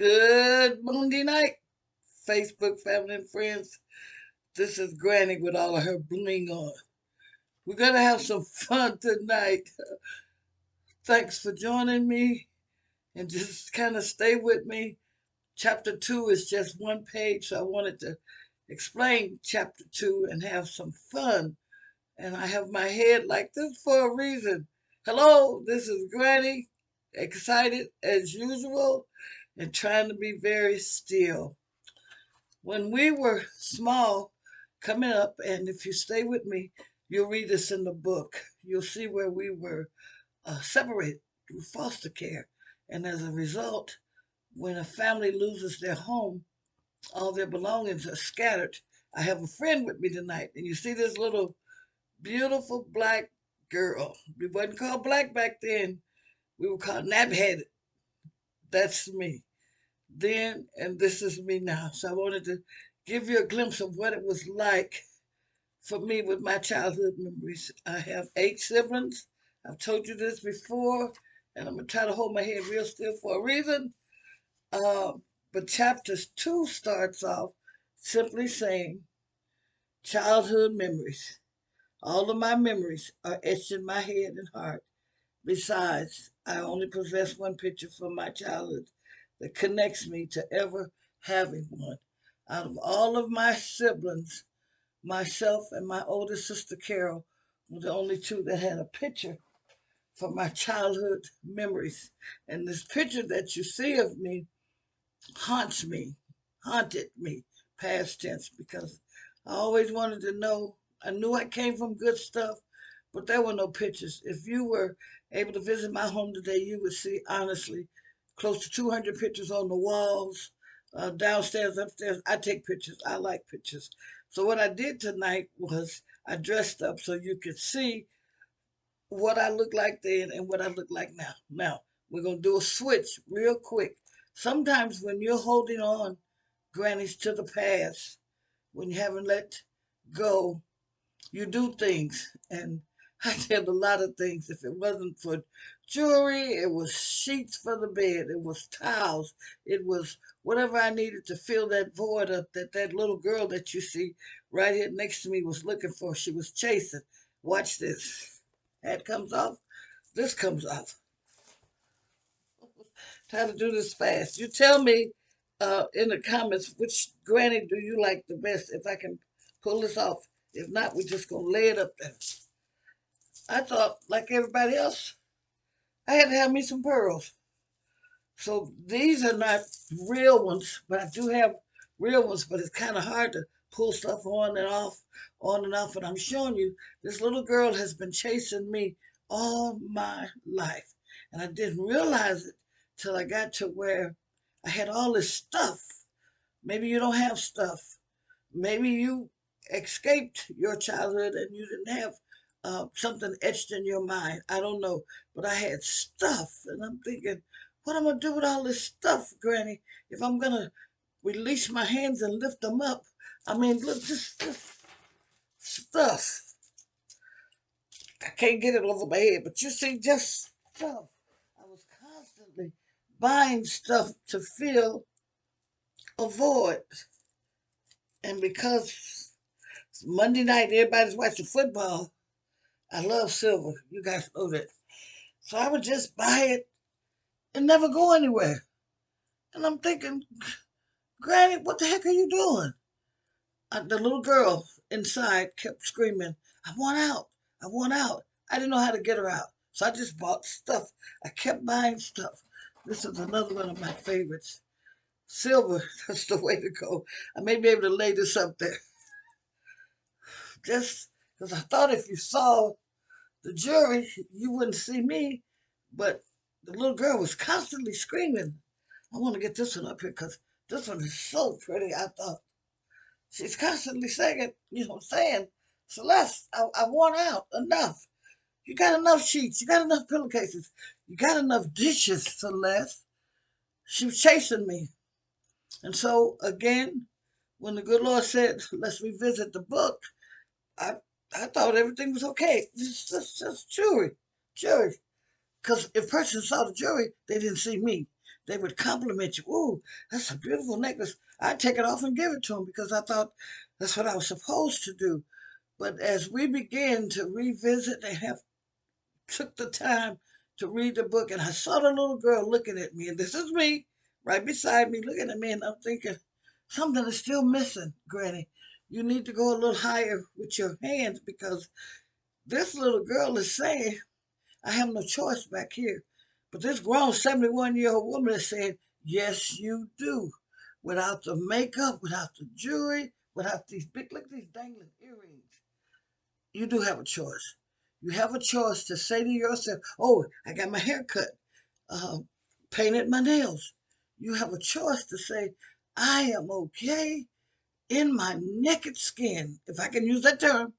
Good Monday night, Facebook family and friends. This is Granny with all of her bling on. We're going to have some fun tonight. Thanks for joining me and just kind of stay with me. Chapter 2 is just one page, so I wanted to explain chapter 2 and have some fun. And I have my head like this for a reason. Hello, this is Granny, excited as usual and trying to be very still. When we were small, coming up, and if you stay with me, you'll read this in the book. You'll see where we were separated through foster care. And as a result, when a family loses their home, all their belongings are scattered. I have a friend with me tonight, and you see this little beautiful black girl. We wasn't called black back then. We were called nap-headed. That's me then, and this is me now. So I wanted to give you a glimpse of what it was like for me with my childhood memories. I have 8 siblings. I've told you this before, and I'm going to try to hold my head real still for a reason. But chapter 2 starts off simply saying childhood memories. All of my memories are etched in my head and heart. Besides, I only possess one picture from my childhood that connects me to ever having one. Out of all of my siblings, myself and my older sister Carol were the only two that had a picture from my childhood memories. And this picture that you see of me haunts me, haunted me, past tense, because I always wanted to know. I knew I came from good stuff, but there were no pictures. If you were able to visit my home today, you would see, honestly, close to 200 pictures on the walls, downstairs, upstairs. I take pictures. I like pictures. So what I did tonight was I dressed up so you could see what I look like then and what I look like now. Now, we're going to do a switch real quick. Sometimes when you're holding on, grannies, to the past, when you haven't let go, you do things. And I did a lot of things. If it wasn't for jewelry, it was sheets for the bed, it was towels, it was whatever I needed to fill that void up that that little girl that you see right here next to me was looking for. She was chasing. Watch this. That comes off. This comes off. Try to do this fast. You tell me in the comments which granny do you like the best if I can pull this off. If not, we're just going to lay it up there. I thought, like everybody else, I had to have me some pearls. So these are not real ones, but I do have real ones, but it's kind of hard to pull stuff on and off, on and off. And I'm showing you, this little girl has been chasing me all my life. And I didn't realize it till I got to where I had all this stuff. Maybe you don't have stuff. Maybe you escaped your childhood and you didn't have something etched in your mind. I don't know. But I had stuff. And I'm thinking, what am I going to do with all this stuff, Granny? If I'm going to release my hands and lift them up. I mean, look, this stuff. I can't get it over my head, but you see, just stuff. I was constantly buying stuff to fill a void. And because it's Monday night, everybody's watching football, I love silver. You guys know that. So I would just buy it and never go anywhere. And I'm thinking, Granny, what the heck are you doing? The little girl inside kept screaming, I want out. I want out. I didn't know how to get her out. So I just bought stuff. I kept buying stuff. This is another one of my favorites. Silver, that's the way to go. I may be able to lay this up there. Just because I thought if you saw the jury, you wouldn't see me. But the little girl was constantly screaming. I want to get this one up here because this one is so pretty. I thought she's constantly saying, saying, Celeste, I want out. Enough. You got enough sheets. You got enough pillowcases. You got enough dishes, Celeste. She was chasing me. And so, again, when the good Lord said, let's revisit the book, I, I thought everything was okay. Just jury. Jury. Because if person saw the jury, they didn't see me. they would compliment you. Ooh, that's a beautiful necklace. I'd take it off and give it to them because I thought that's what I was supposed to do. But as we began to revisit and have took the time to read the book, and I saw the little girl looking at me, and this is me right beside me looking at me, and I'm thinking, something is still missing, Granny. You need to go a little higher with your hands because this little girl is saying, I have no choice back here. But this grown 71-year-old woman is saying, yes, you do. Without the makeup, without the jewelry, without these big, look at these dangling earrings. You do have a choice. You have a choice to say to yourself, oh, I got my hair cut, uh, painted my nails. You have a choice to say, I am okay in my naked skin. If I can use that term,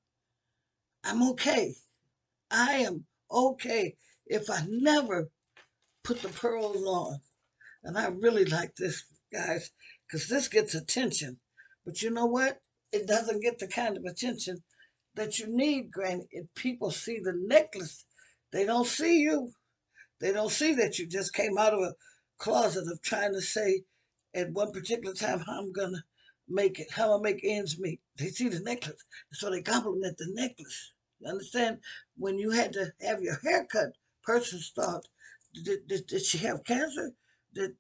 I'm okay. I am okay if I never put the pearls on. And I really like this, guys, because this gets attention. But you know what? It doesn't get the kind of attention that you need, Granny. If people see the necklace, they don't see you. They don't see that you just came out of a closet of trying to say at one particular time how I'm gonna make it, how I make ends meet. They see the necklace, so they compliment the necklace. You understand? When you had to have your hair cut, persons thought, did she have cancer?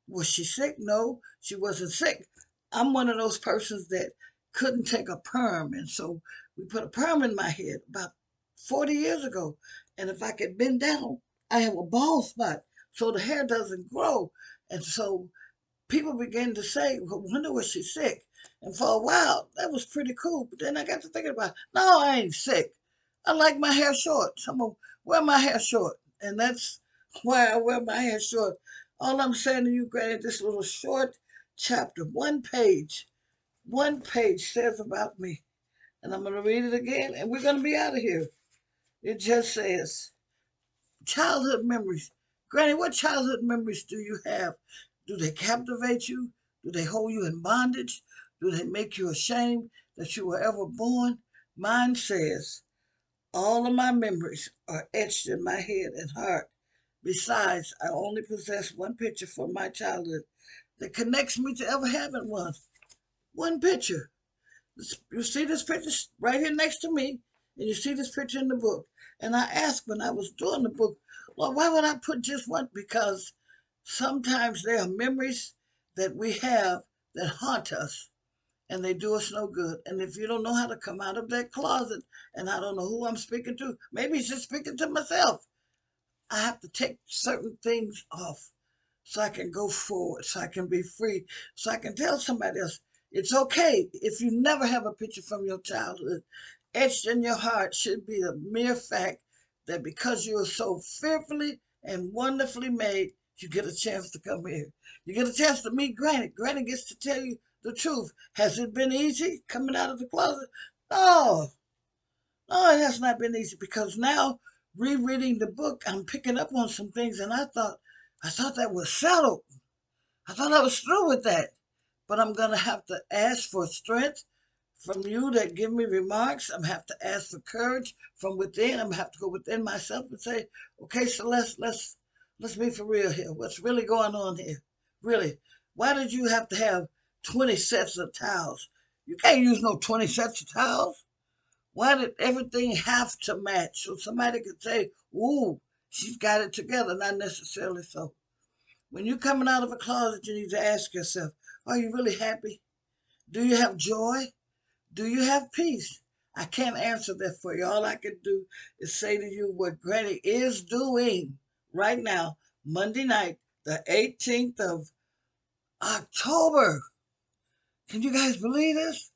Was she sick? No, she wasn't sick. I'm one of those persons that couldn't take a perm, and so we put a perm in my head about 40 years ago. And if I could bend down, I have a bald spot, so the hair doesn't grow. And so people began to say, well, wonder was she sick? And for a while, that was pretty cool. But then I got to thinking about, no, I ain't sick. I like my hair short. So I'm going to wear my hair short. And that's why I wear my hair short. All I'm saying to you, Granny, this little short chapter, one page says about me. And I'm going to read it again, and we're going to be out of here. It just says, childhood memories. Granny, what childhood memories do you have? Do they captivate you? Do they hold you in bondage? Do they make you ashamed that you were ever born? Mine says, all of my memories are etched in my head and heart. Besides, I only possess one picture from my childhood that connects me to ever having one. One picture. You see this picture right here next to me, and you see this picture in the book. And I asked when I was doing the book, Lord, why would I put just one? Because sometimes there are memories that we have that haunt us and they do us no good. And if you don't know how to come out of that closet, and I don't know who I'm speaking to, maybe it's just speaking to myself, I have to take certain things off so I can go forward, so I can be free, so I can tell somebody else it's okay if you never have a picture from your childhood. Etched in your heart should be the mere fact that because you are so fearfully and wonderfully made, you get a chance to come here. You get a chance to meet Granny. Granny gets to tell you the truth. Has it been easy coming out of the closet? No, no, it has not been easy because now rereading the book, I'm picking up on some things, and I thought that was settled. I thought I was through with that. But I'm gonna have to ask for strength from you that give me remarks. I'm gonna have to ask for courage from within. I'm gonna have to go within myself and say, okay, so let's be for real here. What's really going on here? Really? Why did you have to have 20 sets of towels? You can't use no 20 sets of towels. Why did everything have to match? So somebody could say, ooh, she's got it together. Not necessarily so. When you're coming out of a closet, you need to ask yourself, are you really happy? Do you have joy? Do you have peace? I can't answer that for you. All I can do is say to you what Granny is doing right now, Monday night, the 18th of October. Can you guys believe this?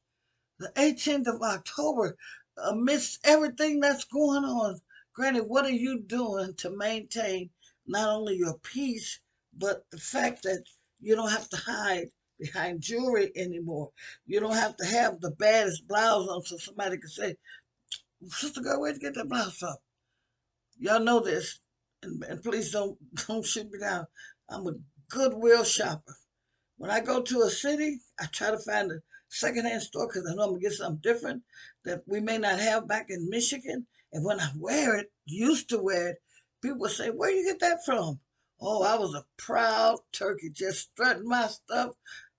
The 18th of October, amidst everything that's going on, Granny, what are you doing to maintain not only your peace, but the fact that you don't have to hide behind jewelry anymore? You don't have to have the baddest blouse on so somebody can say, Sister Girl, where'd you get that blouse from? Y'all know this, and please don't shoot me down. I'm a goodwill shopper. When I go to a city, I try to find a secondhand store because I know I'm gonna get something different that we may not have back in Michigan. And when I wear it, used to wear it, people say, "Where you get that from?" Oh, I was a proud turkey, just strutting my stuff,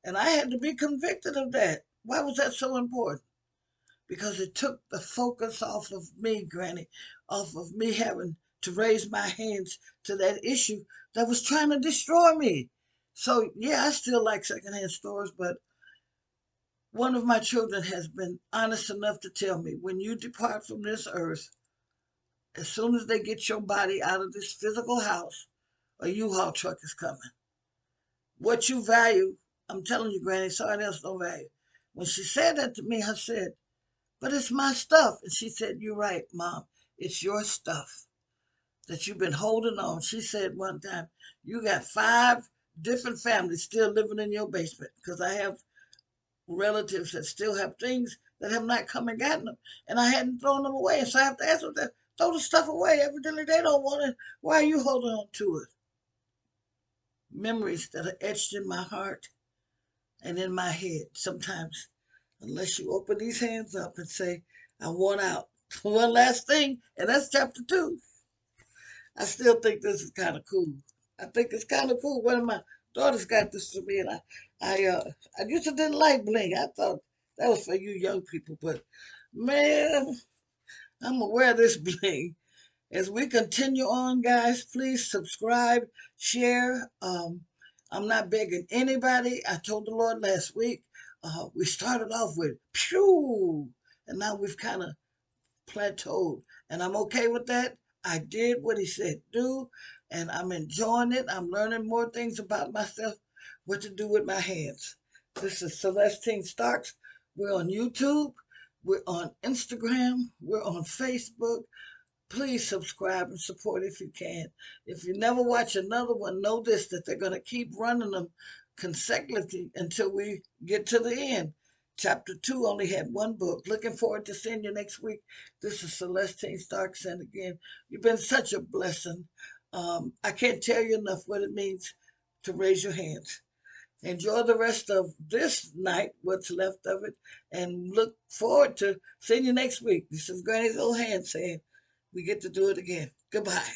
and I had to be convicted of that. Why was that so important? Because it took the focus off of me, Granny, off of me having to raise my hands to that issue that was trying to destroy me. So, yeah, I still like secondhand stores, but one of my children has been honest enough to tell me when you depart from this earth, as soon as they get your body out of this physical house, a U-Haul truck is coming. What you value, I'm telling you, Granny, someone else don't value. When she said that to me, I said, but it's my stuff. And she said, you're right, Mom. It's your stuff that you've been holding on. She said one time, you got 5 different families still living in your basement because I have relatives that still have things that have not come and gotten them. And I hadn't thrown them away. And so I have to ask them to throw the stuff away. Evidently, they don't want it. Why are you holding on to it? Memories that are etched in my heart and in my head sometimes, unless you open these hands up and say, I want out. One last thing, and that's chapter 2. I still think this is kind of cool. I think it's kind of cool. One of my daughters got this for me, and I used to didn't like bling. I thought that was for you young people, but man, I'm aware of this bling. As we continue on, guys, please subscribe, share. I'm not begging anybody. I told the Lord last week. We started off with pew, and now we've kind of plateaued, and I'm okay with that. I did what he said do, and I'm enjoying it. I'm learning more things about myself, what to do with my hands. This is Celestine Starks. We're on YouTube. We're on Instagram. We're on Facebook. Please subscribe and support if you can. If you never watch another one, know this, that they're going to keep running them consecutively until we get to the end. Chapter 2 only had 1 book. Looking forward to seeing you next week. This is Celestine Starks, and again, you've been such a blessing. I can't tell you enough what it means to raise your hands. Enjoy the rest of this night, what's left of it, and look forward to seeing you next week. This is Grannyoldhands saying we get to do it again. Goodbye.